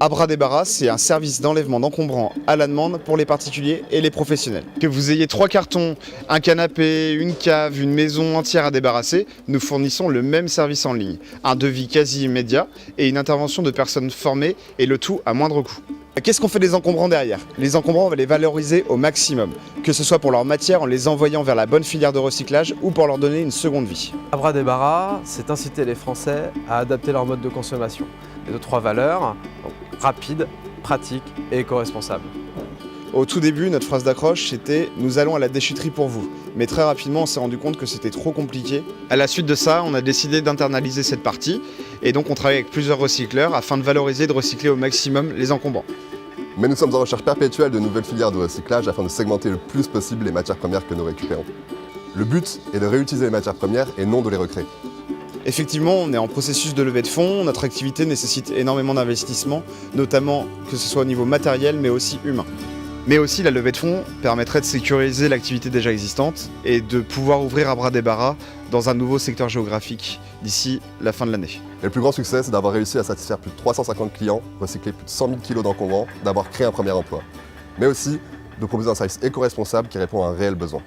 À bras débarras, c'est un service d'enlèvement d'encombrants à la demande pour les particuliers et les professionnels. Que vous ayez 3 cartons, un canapé, une cave, une maison entière à débarrasser, nous fournissons le même service en ligne. Un devis quasi immédiat et une intervention de personnes formées et le tout à moindre coût. Qu'est-ce qu'on fait des encombrants derrière? Les encombrants, on va les valoriser au maximum, que ce soit pour leur matière en les envoyant vers la bonne filière de recyclage ou pour leur donner une seconde vie. À bras débarras, c'est inciter les Français à adapter leur mode de consommation. Les 2-3 valeurs, donc rapide, pratique et éco-responsable. Au tout début, notre phrase d'accroche, c'était « Nous allons à la déchetterie pour vous ». Mais très rapidement, on s'est rendu compte que c'était trop compliqué. À la suite de ça, on a décidé d'internaliser cette partie. Et donc, on travaille avec plusieurs recycleurs afin de valoriser et de recycler au maximum les encombrants. Mais nous sommes en recherche perpétuelle de nouvelles filières de recyclage afin de segmenter le plus possible les matières premières que nous récupérons. Le but est de réutiliser les matières premières et non de les recréer. Effectivement, on est en processus de levée de fonds. Notre activité nécessite énormément d'investissements, notamment que ce soit au niveau matériel, mais aussi humain. Mais aussi, la levée de fonds permettrait de sécuriser l'activité déjà existante et de pouvoir ouvrir à bras débarras dans un nouveau secteur géographique d'ici la fin de l'année. Et le plus grand succès, c'est d'avoir réussi à satisfaire plus de 350 clients, recycler plus de 100 000 kg d'encombrants, d'avoir créé un premier emploi. Mais aussi de proposer un service éco-responsable qui répond à un réel besoin.